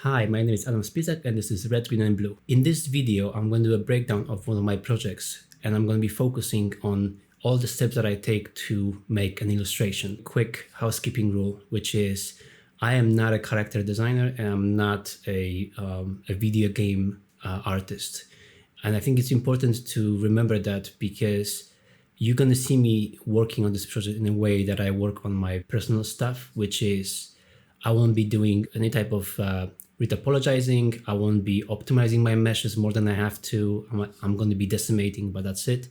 Hi, my name is Adam Spisak and this is Red, Green and Blue. In this video, I'm going to do a breakdown of one of my projects and I'm going to be focusing on all the steps that I take to make an illustration. Quick housekeeping rule, which is I am not a character designer and I'm not a video game artist. And I think it's important to remember that because you're going to see me working on this project in a way that I work on my personal stuff, which is I won't be doing any type of retopologizing. I won't be optimizing my meshes more than I have to. I'm going to be decimating, but that's it.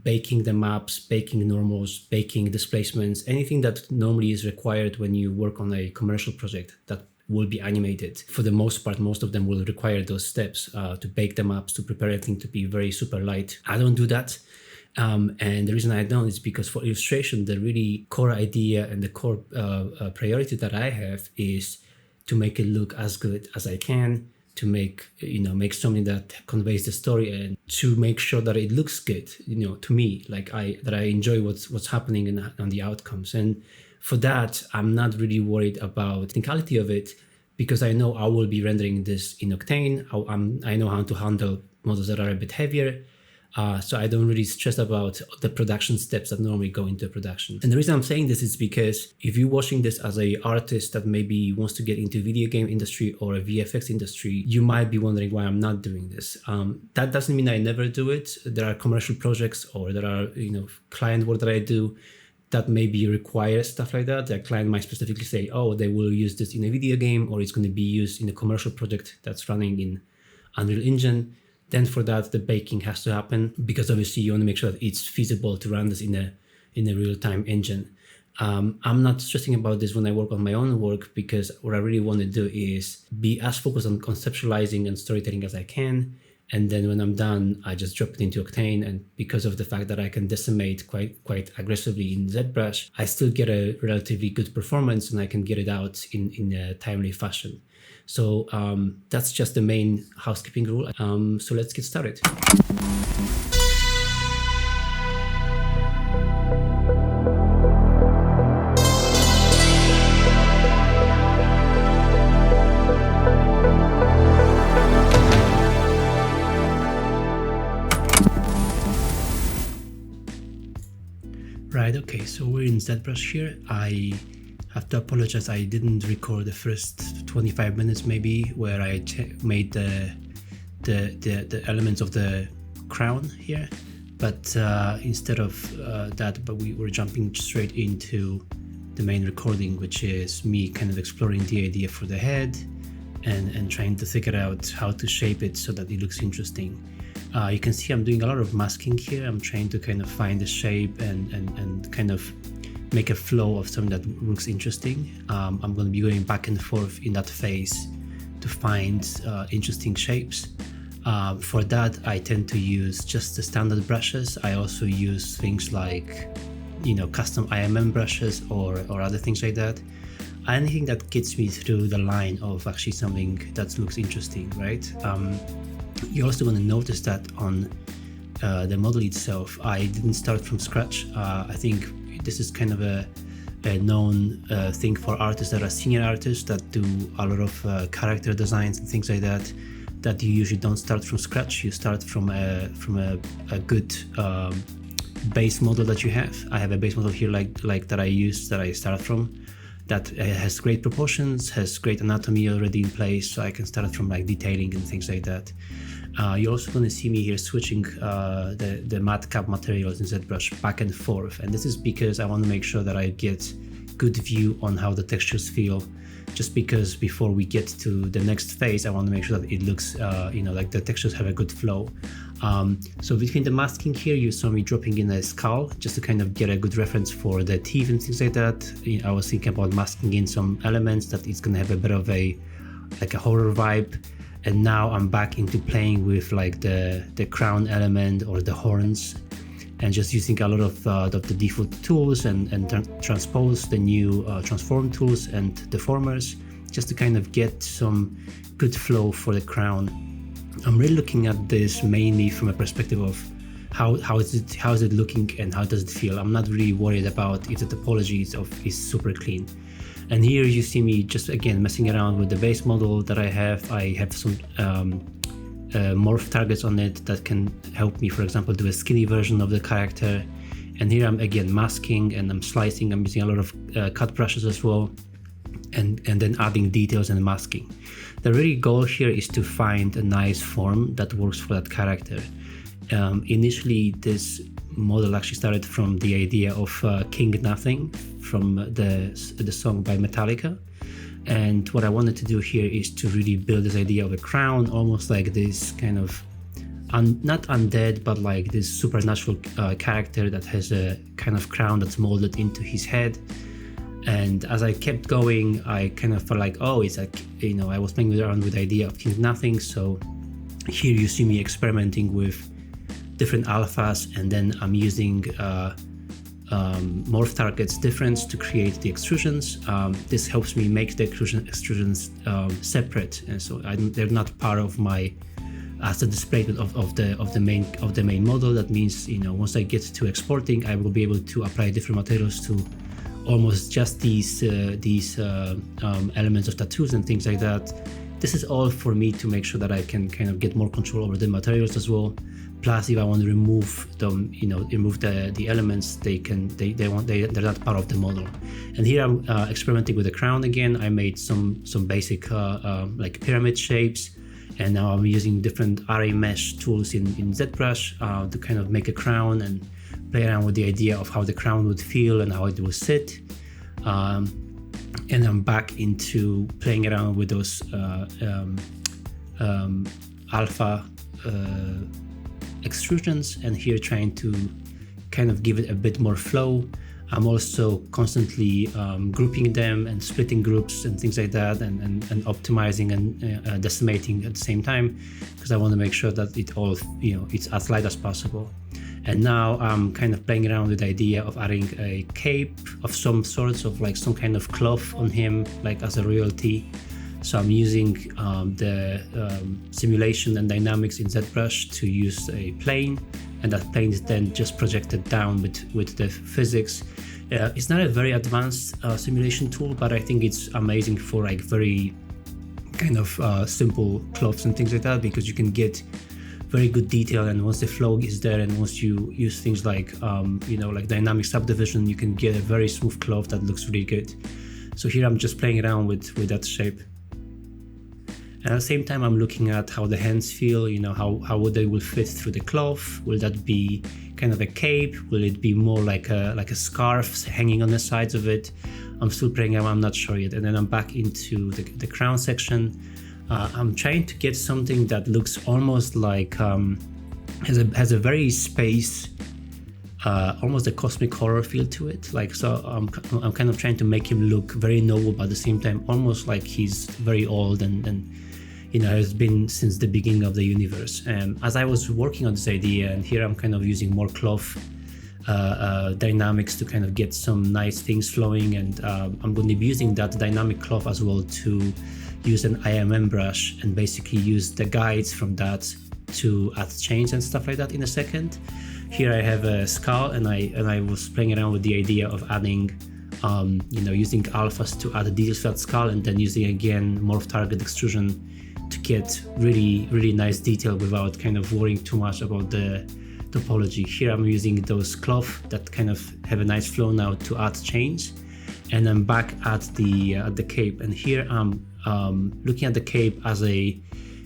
Baking the maps, baking normals, baking displacements, anything that normally is required when you work on a commercial project that will be animated. For the most part, most of them will require those steps to bake the maps, to prepare everything to be very super light. I don't do that. And the reason I don't is because for illustration, the really core idea and the core priority that I have is to make it look as good as I can, to make something that conveys the story and to make sure that it looks good, to me, that I enjoy what's happening and the outcomes. And for that, I'm not really worried about the technicality of it because I know I will be rendering this in Octane. I know how to handle models that are a bit heavier. So I don't really stress about the production steps that normally go into production. And the reason I'm saying this is because if you're watching this as an artist that maybe wants to get into video game industry or a VFX industry, you might be wondering why I'm not doing this. That doesn't mean I never do it. There are commercial projects or there are client work that I do that maybe require stuff like that. The client might specifically say, oh, they will use this in a video game or it's going to be used in a commercial project that's running in Unreal Engine. Then for that, the baking has to happen because obviously you want to make sure that it's feasible to run this in a real-time engine. I'm not stressing about this when I work on my own work because what I really want to do is be as focused on conceptualizing and storytelling as I can. And then when I'm done, I just drop it into Octane. And because of the fact that I can decimate quite aggressively in Zbrush, I still get a relatively good performance and I can get it out in a timely fashion. So that's just the main housekeeping rule. So let's get started. Right, okay, so we're in Zbrush here. I have to apologize, I didn't record the first 25 minutes maybe where I made the elements of the crown here, but instead of that, we were jumping straight into the main recording, which is me kind of exploring the idea for the head and trying to figure out how to shape it so that it looks interesting. You can see I'm doing a lot of masking here. I'm trying to kind of find the shape and kind of make a flow of something that looks interesting. I'm going to be going back and forth in that phase to find interesting shapes. For that, I tend to use just the standard brushes. I also use things like, custom IMM brushes or other things like that. Anything that gets me through the line of actually something that looks interesting, right? You're also going to notice that on the model itself, I didn't start from scratch. I think this is kind of a known thing for artists that are senior artists that do a lot of character designs and things like that, that you usually don't start from scratch. You start from a good base model that you have. I have a base model here like that I start from, that has great proportions, has great anatomy already in place, so I can start from detailing and things like that. You're also going to see me here switching the matte cap materials in Zbrush back and forth, and this is because I want to make sure that I get good view on how the textures feel, just because before we get to the next phase I want to make sure that it looks like the textures have a good flow. So between the masking here, you saw me dropping in a skull just to kind of get a good reference for the teeth and things like that. I was thinking about masking in some elements that it's going to have a bit of a horror vibe. And now I'm back into playing with the crown element or the horns and just using a lot of the default tools and transpose the new transform tools and deformers just to kind of get some good flow for the crown. I'm really looking at this mainly from a perspective of how is it looking and how does it feel. I'm not really worried about if the topology is super clean. And here you see me just again messing around with the base model that I have. I have some morph targets on it that can help me, for example, do a skinny version of the character. And here I'm again masking and I'm slicing. I'm using a lot of cut brushes as well, and then adding details and masking. The really goal here is to find a nice form that works for that character. Initially, this model actually started from the idea of King Nothing from the song by Metallica. And what I wanted to do here is to really build this idea of a crown, almost like this kind of not undead, but like this supernatural character that has a kind of crown that's molded into his head. And as I kept going, I kind of felt like, oh, it's like, you know, I was playing around with the idea of King Nothing. So here you see me experimenting with different alphas, and then I'm using morph targets difference to create the extrusions. This helps me make the extrusions separate, and so they're not part of my as a displacement of the main model. That means, you know, once I get to exporting, I will be able to apply different materials to almost just these elements of tattoos and things like that. This is all for me to make sure that I can kind of get more control over the materials as well. Plus, if I want to remove them, you know, remove the elements, they're not part of the model. And here I'm experimenting with the crown again. I made some basic like pyramid shapes, and now I'm using different array mesh tools in Zbrush to kind of make a crown and play around with the idea of how the crown would feel and how it will sit. And I'm back into playing around with those alpha extrusions, and here trying to kind of give it a bit more flow. I'm also constantly grouping them and splitting groups and things like that, and optimizing and decimating at the same time, because I want to make sure that it all, you know, it's as light as possible. And now I'm kind of playing around with the idea of adding a cape of some sorts, of like some kind of cloth on him, like as a royalty. So I'm using the simulation and dynamics in Zbrush to use a plane, and that plane is then just projected down with the physics. It's not a very advanced simulation tool, but I think it's amazing for like very kind of simple cloths and things like that, because you can get very good detail, and once the flow is there, and once you use things like you know, like dynamic subdivision, you can get a very smooth cloth that looks really good. So here I'm just playing around with that shape. And at the same time, I'm looking at how the hands feel, you know, how they will fit through the cloth. Will that be kind of a cape? Will it be more like a scarf hanging on the sides of it? I'm still playing around, I'm not sure yet. And then I'm back into the crown section. I'm trying to get something that looks almost like has a very space, almost a cosmic horror feel to it. Like, so I'm kind of trying to make him look very noble, but at the same time almost like he's very old and you know, has been since the beginning of the universe. As I was working on this idea, and here I'm kind of using more cloth dynamics to kind of get some nice things flowing, and I'm going to be using that dynamic cloth as well to use an IMM brush and basically use the guides from that to add chains and stuff like that in a second. Here I have a skull, and I was playing around with the idea of adding you know, using alphas to add details to that skull, and then using again morph target extrusion to get really nice detail without kind of worrying too much about the topology. Here I'm using those cloth that kind of have a nice flow now to add chains, and I'm back at the cape, and here I'm looking at the cape as a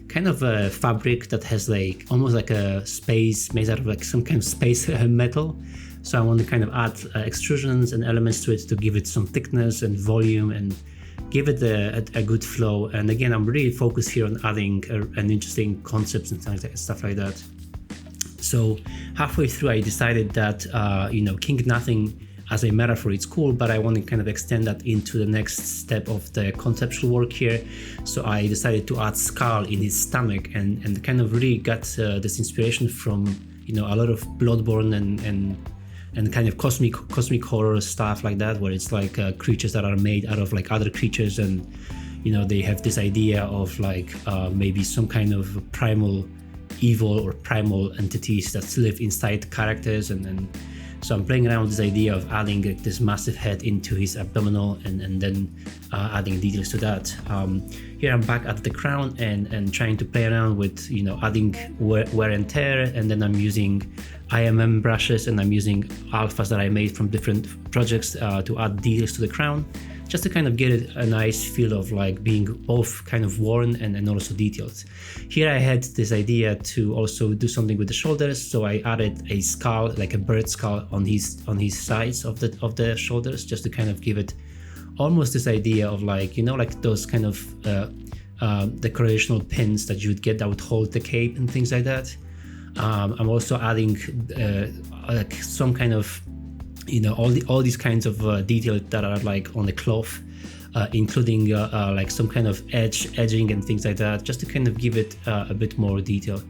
kind of a fabric that has like almost like a space made out of like some kind of space metal. So I want to kind of add extrusions and elements to it to give it some thickness and volume and give it a good flow. And again, I'm really focused here on adding an interesting concepts and stuff like that. So halfway through, I decided that you know, King Nothing as a metaphor, it's cool, but I want to kind of extend that into the next step of the conceptual work here. So I decided to add skull in his stomach, and kind of really got this inspiration from, you know, a lot of Bloodborne and kind of cosmic horror stuff like that, where it's like creatures that are made out of like other creatures, and you know, they have this idea of like maybe some kind of primal evil or primal entities that live inside characters, and So I'm playing around with this idea of adding this massive head into his abdominal and then adding details to that. Here I'm back at the crown and trying to play around with, you know, adding wear and tear, and then I'm using IMM brushes and I'm using alphas that I made from different projects to add details to the crown, just to kind of get a nice feel of like being both kind of worn and also detailed. Here I had this idea to also do something with the shoulders, so I added a skull, like a bird skull on his sides of the shoulders, just to kind of give it almost this idea of like, you know, like those kind of decorational pins that you would get that would hold the cape and things like that. I'm also adding like some kind of, you know, all these kinds of details that are like on the cloth, including like some kind of edging and things like that, just to kind of give it a bit more detail.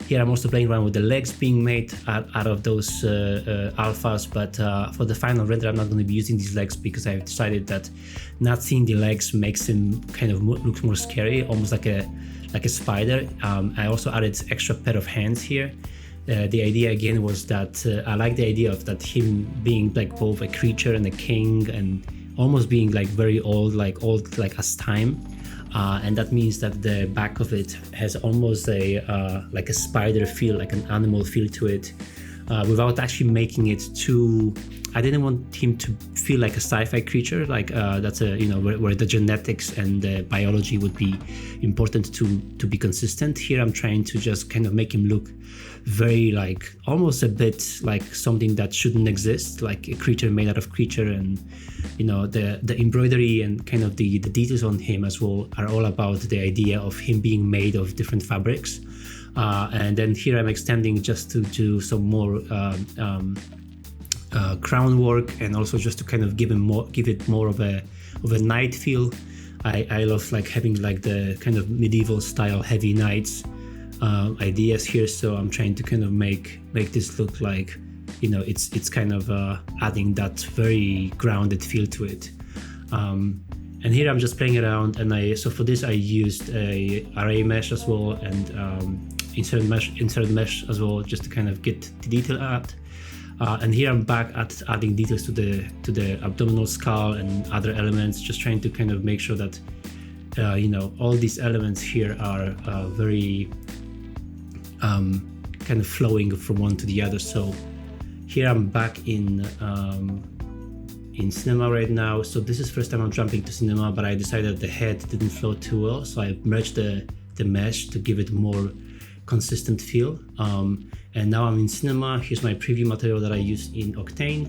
Here I'm also playing around with the legs being made out of those alphas, but for the final render I'm not going to be using these legs because I've decided that not seeing the legs makes him kind of look more scary, almost like a spider. I also added extra pair of hands here. The idea again was that I like the idea of that him being like both a creature and a king, and almost being like very old like as time, and that means that the back of it has almost a like a spider feel, like an animal feel to it, without actually making it too. I didn't want him to feel like a sci-fi creature, like that's a, you know, where the genetics and the biology would be important to be consistent. Here I'm trying to just kind of make him look very like almost a bit like something that shouldn't exist, like a creature made out of creature. And you know, the embroidery and kind of the details on him as well are all about the idea of him being made of different fabrics. And then here I'm extending just to do some more crown work, and also just to kind of give it more of a knight feel. I love like having like the kind of medieval style heavy knights ideas here, so I'm trying to kind of make this look like, you know, it's kind of adding that very grounded feel to it. And here I'm just playing around, and so for this I used a array mesh as well, and insert mesh as well, just to kind of get the detail out. And here I'm back at adding details to the abdominal skull and other elements, just trying to kind of make sure that you know, all these elements here are very kind of flowing from one to the other. So here I'm back in cinema right now. So this is first time I'm jumping to cinema, but I decided the head didn't flow too well, so I merged the mesh to give it more consistent feel. And now I'm in cinema. Here's my preview material that I used in Ocane,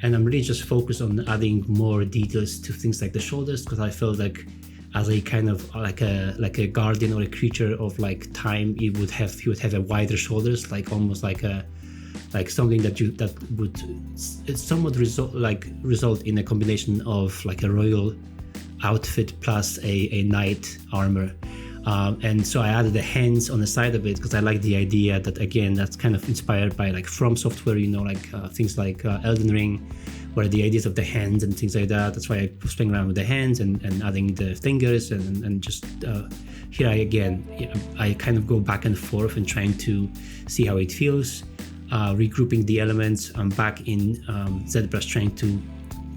and I'm really just focused on adding more details to things like the shoulders, because I felt like as a kind of like a guardian or a creature of like time, he would have a wider shoulders, like almost like something that would somewhat result in a combination of like a royal outfit plus a knight armor. And so I added the hands on the side of it because I like the idea that, again, that's kind of inspired by like From Software, you know, like things like Elden Ring, where the ideas of the hands and things like that. That's why I was playing around with the hands and adding the fingers and just here I kind of go back and forth and trying to see how it feels, regrouping the elements. I'm back in Zbrush trying to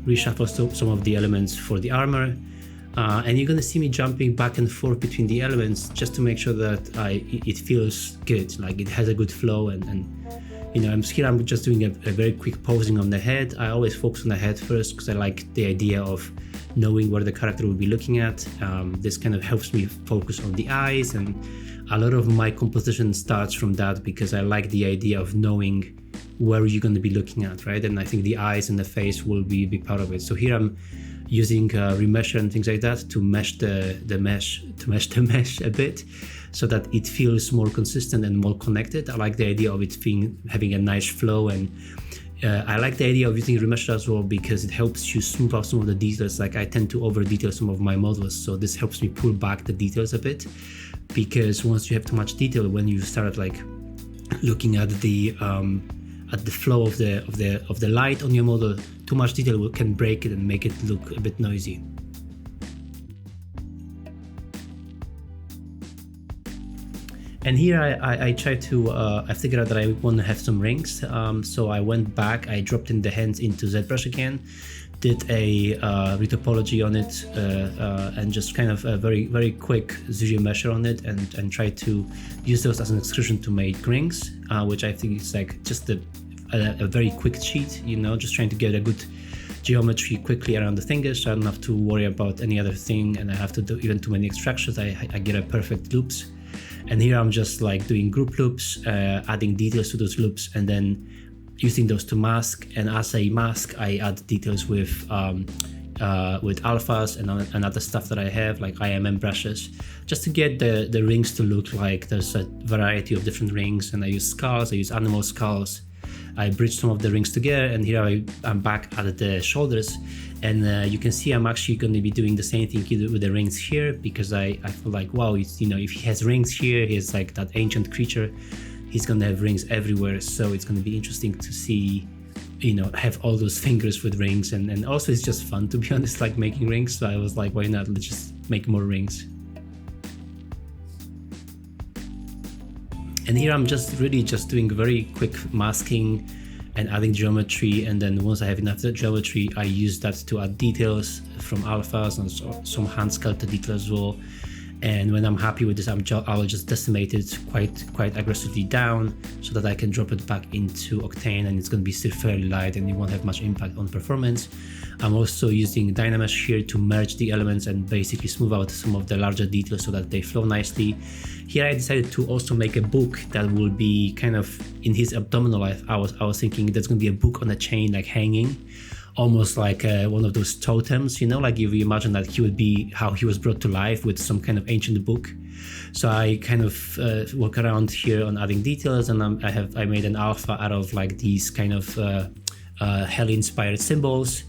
reshuffle some of the elements for the armor. And you're going to see me jumping back and forth between the elements just to make sure that it feels good, like it has a good flow. And you know, I'm just doing a very quick posing on the head. I always focus on the head first because I like the idea of knowing where the character will be looking at. This kind of helps me focus on the eyes, and a lot of my composition starts from that because I like the idea of knowing where you're going to be looking at, right? And I think the eyes and the face will be a big part of it. So here I'm using remesher and things like that to mesh the mesh a bit, so that it feels more consistent and more connected. I like the idea of it having a nice flow, and I like the idea of using remesher as well because it helps you smooth out some of the details. Like I tend to over detail some of my models, so this helps me pull back the details a bit, because once you have too much detail, when you start like looking at the flow of the light on your model, too much detail can break it and make it look a bit noisy. And here I tried to, I figured out that I want to have some rings. So I went back, I dropped in the hands into Zbrush again, did a retopology on it, and just kind of a very quick Zbrush measure on it, and tried to use those as an extrusion to make rings, which I think is like just a very quick cheat, you know, just trying to get a good geometry quickly around the fingers, so I don't have to worry about any other thing, and I have to do even too many extractions. I get a perfect loops. And here I'm just like doing group loops, adding details to those loops, and then using those to mask. And as I mask, I add details with alphas and other stuff that I have, like IMM brushes, just to get the rings to look like there's a variety of different rings. And I use skulls, I use animal skulls. I bridge some of the rings together, and here I'm back at the shoulders. And you can see I'm actually going to be doing the same thing with the rings here, because I feel like, wow, it's, you know, if he has rings here, he's like that ancient creature, he's going to have rings everywhere. So it's going to be interesting to see, you know, have all those fingers with rings. And also it's just fun, to be honest, like making rings. So I was like, why not? Let's just make more rings. And here I'm just really just doing very quick masking and adding geometry, and then once I have enough geometry, I use that to add details from alphas and some hand sculpted details as well. And when I'm happy with this, I'll just decimate it quite aggressively down, so that I can drop it back into Octane, and it's going to be still fairly light and it won't have much impact on performance. I'm also using Dynamesh here to merge the elements and basically smooth out some of the larger details so that they flow nicely. Here I decided to also make a book that will be kind of in his abdominal life. I was thinking there's going to be a book on a chain, like hanging, almost like one of those totems, you know, like if you imagine that he would be how he was brought to life with some kind of ancient book. So I kind of work around here on adding details, and I made an alpha out of like these kind of hell-inspired symbols.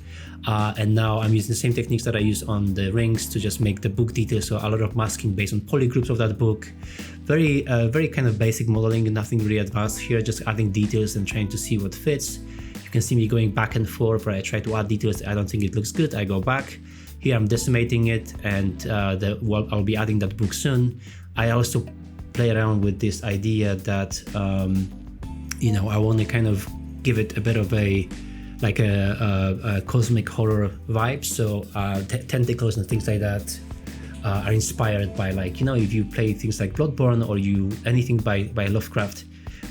And now I'm using the same techniques that I used on the rings to just make the book details. So a lot of masking based on polygroups of that book. Very kind of basic modeling, nothing really advanced here, just adding details and trying to see what fits. You can see me going back and forth where I try to add details. I don't think it looks good, I go back. Here I'm decimating it, and I'll be adding that book soon. I also play around with this idea that, you know, I want to kind of give it a bit of a cosmic horror vibe. So tentacles and things like that are inspired by, like, you know, if you play things like Bloodborne or anything by Lovecraft,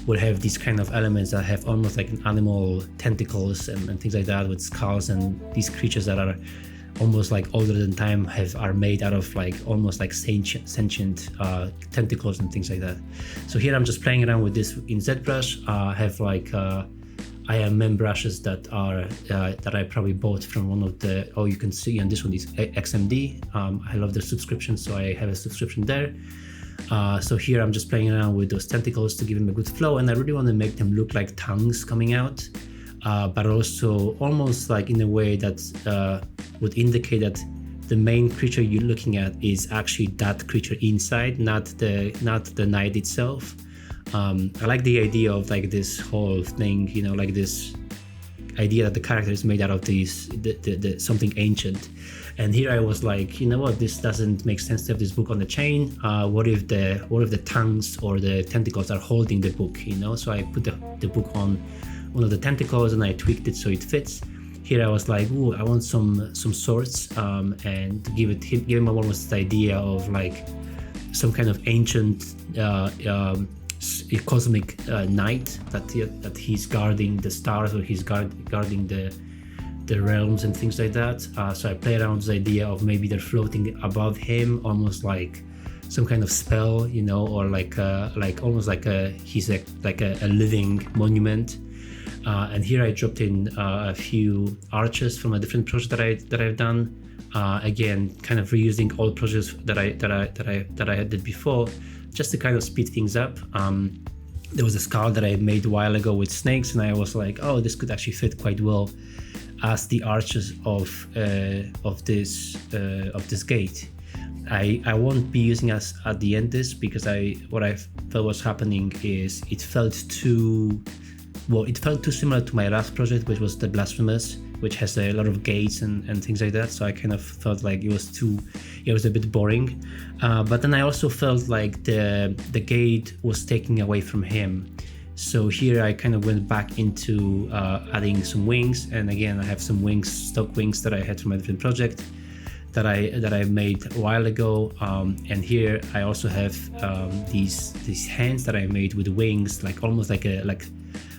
will have these kind of elements that have almost like an animal tentacles and things like that, with skulls, and these creatures that are almost like older than time are made out of like almost like sentient tentacles and things like that. So here I'm just playing around with this in Zbrush. I have like IMM brushes that I probably bought from one of the, oh, you can see on this one is XMD. I love their subscription, so I have a subscription there. So here I'm just playing around with those tentacles to give them a good flow, and I really want to make them look like tongues coming out, but also almost like in a way that would indicate that the main creature you're looking at is actually that creature inside, not the knight itself. I like the idea of like this whole thing, you know, like this idea that the character is made out of something ancient. And here I was like, you know what, this doesn't make sense to have this book on the chain. What if the tongues or the tentacles are holding the book, you know? So I put the book on one of the tentacles and I tweaked it so it fits. Here I was like, ooh, I want some swords, and give him almost the idea of like some kind of ancient cosmic knight that he's guarding the stars, or he's guarding the realms and things like that. So I play around with the idea of maybe they're floating above him, almost like some kind of spell, you know, or like almost like he's like a living monument. And here I dropped in a few arches from a different project that I've done. Again, kind of reusing old projects that I did before, just to kind of speed things up. There was a skull that I made a while ago with snakes, and I was like, oh, this could actually fit quite well as the arches of this gate. I won't be using as at the end this, because what I felt was happening is it felt too similar to my last project, which was the Blasphemous, which has a lot of gates and things like that. So I kind of felt like it was a bit boring. But then I also felt like the gate was taking away from him. So here I kind of went back into adding some wings, and again I have some wings, stock wings that I had from a different project that I made a while ago. And here I also have these hands that I made with wings, like almost like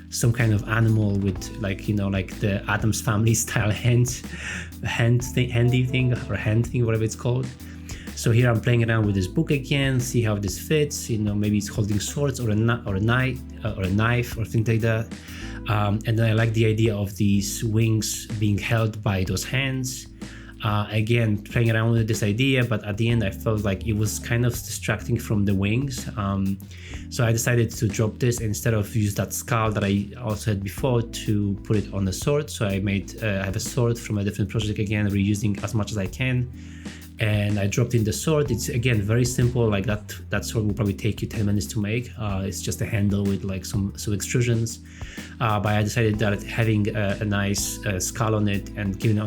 some kind of animal with like the Addams Family style handy thing, whatever it's called. So here I'm playing around with this book again, see how this fits. Maybe it's holding swords or a knife or things like that. And then I like the idea of these wings being held by those hands. Again, playing around with this idea, but at the end I felt like it was kind of distracting from the wings. So I decided to drop this instead of use that skull that I also had before to put it on the sword. So I have a sword from a different project again, reusing as much as I can. And I dropped in the sword. It's again very simple, like that sword will probably take you 10 minutes to make. It's just a handle with like some extrusions. But I decided that having a nice skull on it and putting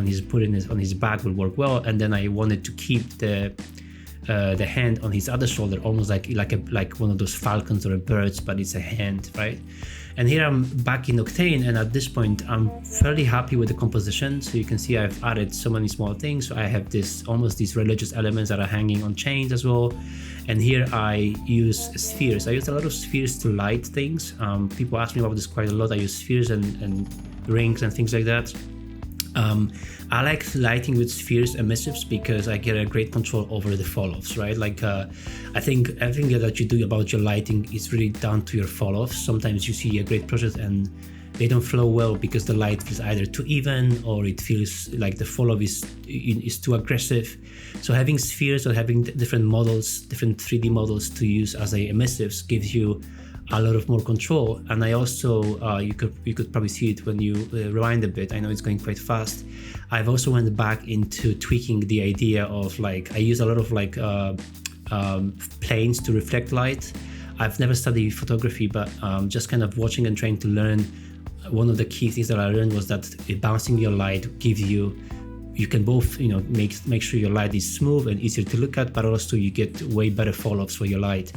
it on his back will work well. And then I wanted to keep the hand on his other shoulder, almost like one of those falcons or a birds, but it's a hand, right? And here I'm back in Octane, and at this point I'm fairly happy with the composition. So you can see I've added so many small things. So I have almost these religious elements that are hanging on chains as well. And here I use spheres. I use a lot of spheres to light things. People ask me about this quite a lot. I use spheres and rings and things like that. I like lighting with spheres emissives because I get a great control over the fall-offs, right? Like I think everything that you do about your lighting is really down to your fall-offs. Sometimes you see a great project and they don't flow well because the light feels either too even or it feels like the fall-off is too aggressive. So having spheres or having different models, different 3D models to use as emissives gives you a lot of more control. And I also you could probably see it when you rewind a bit. I know it's going quite fast. I've also went back into tweaking the idea of like I use a lot of like planes to reflect light. I've never studied photography, but just kind of watching and trying to learn. One of the key things that I learned was that bouncing your light gives you can both make sure your light is smooth and easier to look at, but also you get way better fall-offs for your light.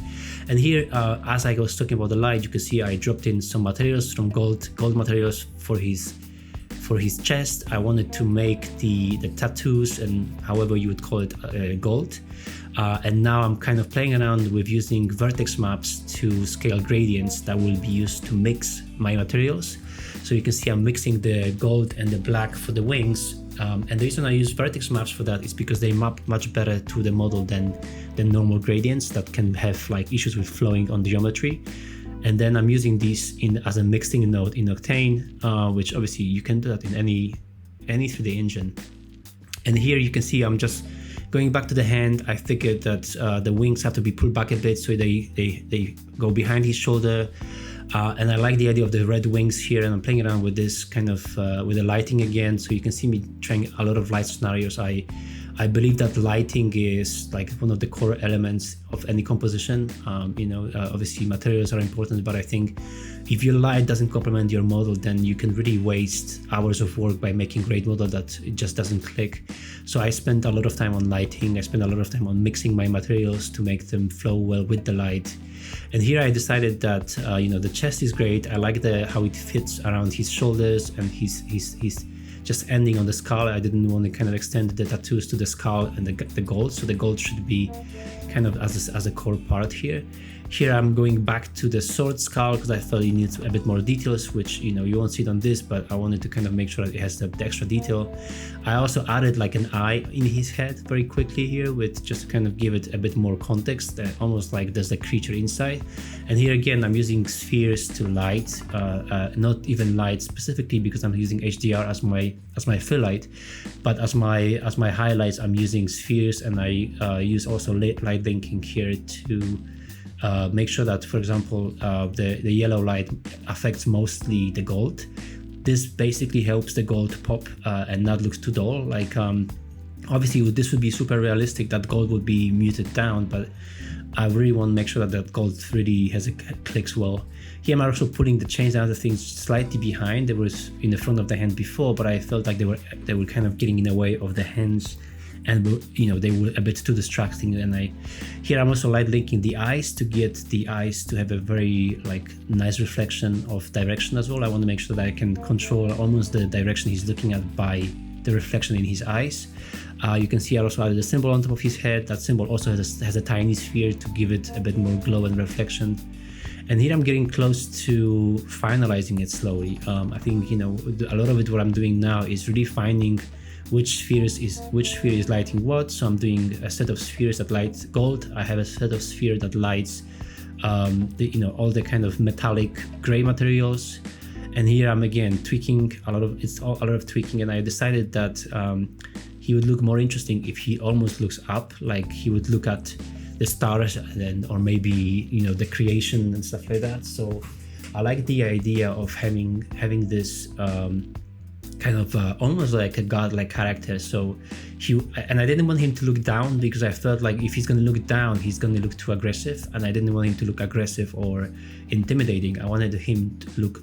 And here as I was talking about the light, you can see I dropped in some materials from gold materials for his chest. I wanted to make the tattoos and however you would call it gold. And now I'm kind of playing around with using vertex maps to scale gradients that will be used to mix my materials. So you can see I'm mixing the gold and the black for the wings. And the reason I use vertex maps for that is because they map much better to the model than normal gradients that can have like issues with flowing on the geometry. And then I'm using these as a mixing node in Octane, which obviously you can do that in any 3D engine. And here you can see I'm just going back to the hand. I figured that the wings have to be pulled back a bit so they go behind his shoulder. And I like the idea of the red wings here, and I'm playing around with this kind of with the lighting again. So you can see me trying a lot of light scenarios. I believe that lighting is like one of the core elements of any composition. Obviously materials are important, but I think if your light doesn't complement your model, then you can really waste hours of work by making a great model that it just doesn't click. So I spent a lot of time on lighting. I spent a lot of time on mixing my materials to make them flow well with the light. And here I decided that the chest is great. I like how it fits around his shoulders and he's just ending on the skull. I didn't want to kind of extend the tattoos to the skull and the gold. So the gold should be kind of as a core part here. Here I'm going back to the sword skull because I felt it needs a bit more details, which you won't see it on this, but I wanted to kind of make sure that it has the extra detail. I also added like an eye in his head very quickly here, with just to kind of give it a bit more context, almost like there's a creature inside. And here again I'm using spheres to light, not even light specifically because I'm using HDR as my fill light, but as my highlights I'm using spheres, and I use also light linking here to make sure that, for example, the yellow light affects mostly the gold. This basically helps the gold to pop and not look too dull. Like obviously this would be super realistic that gold would be muted down, but I really want to make sure that that gold really clicks well. Here I'm also putting the chains and other things slightly behind. They was in the front of the hand before, but I felt like they were kind of getting in the way of the hands, and they were a bit too distracting. And here I'm also light linking the eyes to get the eyes to have a very nice reflection of direction as well. I want to make sure that I can control almost the direction he's looking at by the reflection in his eyes. You can see I also added a symbol on top of his head. That symbol also has a tiny sphere to give it a bit more glow and reflection. And here I'm getting close to finalizing it slowly. I think a lot of it, what I'm doing now is really finding which sphere is lighting what. So I'm doing a set of spheres that light gold. I have a set of sphere that lights all the kind of metallic gray materials. And here I'm again tweaking a lot of tweaking, and I decided that he would look more interesting if he almost looks up, like he would look at the stars or maybe the creation and stuff like that. So I like the idea of having this kind of almost like a godlike character. So I didn't want him to look down, because I felt like if he's going to look down, he's going to look too aggressive, and I didn't want him to look aggressive or intimidating. I wanted him to look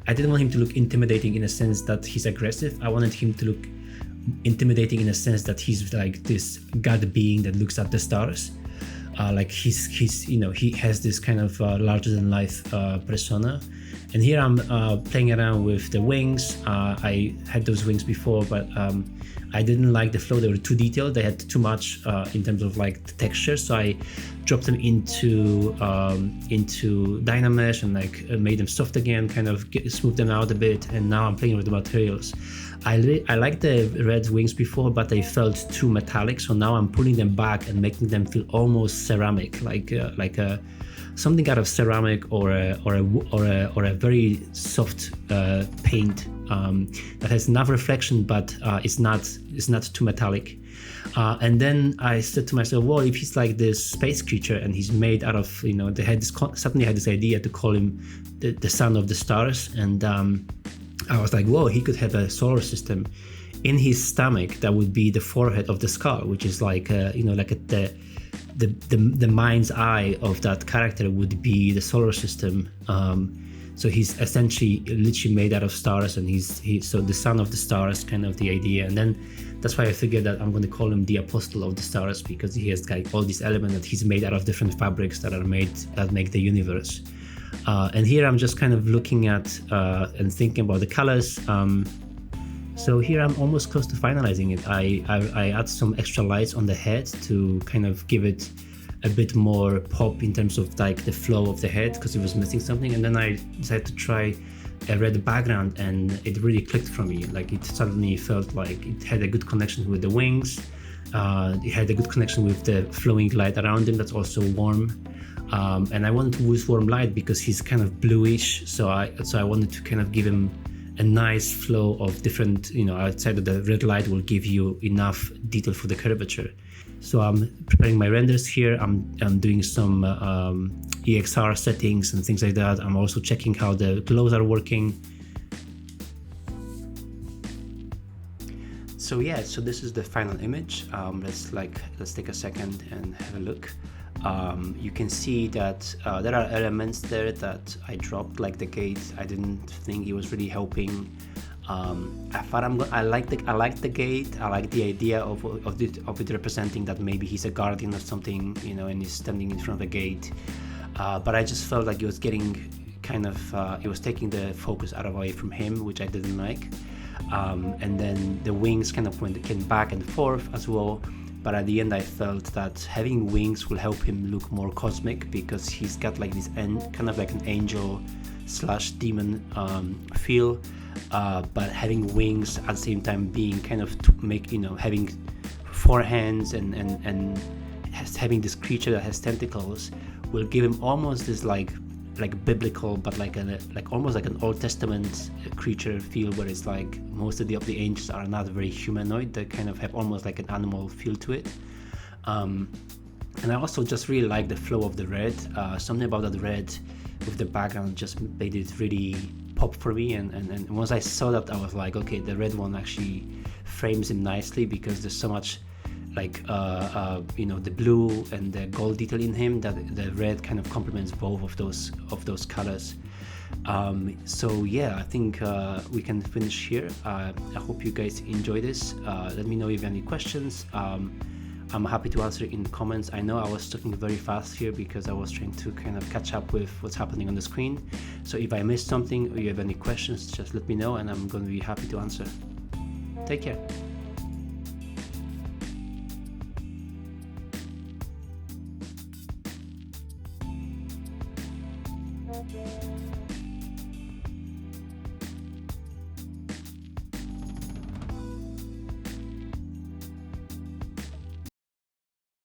I didn't want him to look intimidating in a sense that he's aggressive. I wanted him to look intimidating in a sense that he's like this god being that looks at the stars. He has this kind of larger than life persona. And here I'm playing around with the wings. I had those wings before, but I didn't like the flow. They were too detailed. They had too much in terms of the texture. So I dropped them into Dynamesh and made them soft again, kind of smooth them out a bit. And now I'm playing with the materials. I liked the red wings before, but they felt too metallic. So now I'm pulling them back and making them feel almost ceramic, like something out of ceramic or a very soft paint that has enough reflection, but it's not too metallic. And then I said to myself, well, if he's like this space creature and he's made out of suddenly I had this idea to call him the son of the stars, and I was like, whoa, he could have a solar system in his stomach that would be the forehead of the skull, which is the mind's eye of that character would be the solar system. So he's essentially literally made out of stars, and so the son of the stars, kind of the idea. And then that's why I figured that I'm going to call him the apostle of the stars, because he has all these elements that he's made out of different fabrics that make the universe. And here I'm just kind of looking at and thinking about the colors. So here I'm almost close to finalizing it. I add some extra lights on the head to kind of give it a bit more pop in terms of the flow of the head, because it was missing something. And then I decided to try a red background, and it really clicked for me. It suddenly felt like it had a good connection with the wings. It had a good connection with the flowing light around him that's also warm. And I wanted to use warm light because he's kind of bluish. So I wanted to kind of give him a nice flow of different, outside of the red light will give you enough detail for the curvature. So I'm preparing my renders here. I'm doing some EXR settings and things like that. I'm also checking how the glows are working. So yeah, so this is the final image. Let's take a second and have a look. You can see that there are elements there that I dropped, like the gate. I didn't think it was really helping. I like the gate. I like the idea of it representing that maybe he's a guardian or something, and he's standing in front of the gate. But I just felt like it was getting it was taking the focus away from him, which I didn't like. And then the wings kind of came back and forth as well. But at the end, I felt that having wings will help him look more cosmic, because he's got this kind of like an angel / demon feel. But having wings at the same time being kind of to make, having 4 hands and having this creature that has tentacles will give him almost this like biblical, but almost like an Old Testament creature feel, where it's like most of the angels are not very humanoid. They kind of have almost like an animal feel to it. And I also just really like the flow of the red. Something about that red with the background just made it really pop for me. And once I saw that, I was like, okay, the red one actually frames him nicely, because there's so much the blue and the gold detail in him, that the red kind of complements both of those colors. So yeah, I think we can finish here. I hope you guys enjoy this. Let me know if you have any questions. I'm happy to answer it in the comments. I know I was talking very fast here because I was trying to kind of catch up with what's happening on the screen. So if I missed something or you have any questions, just let me know and I'm going to be happy to answer. Take care.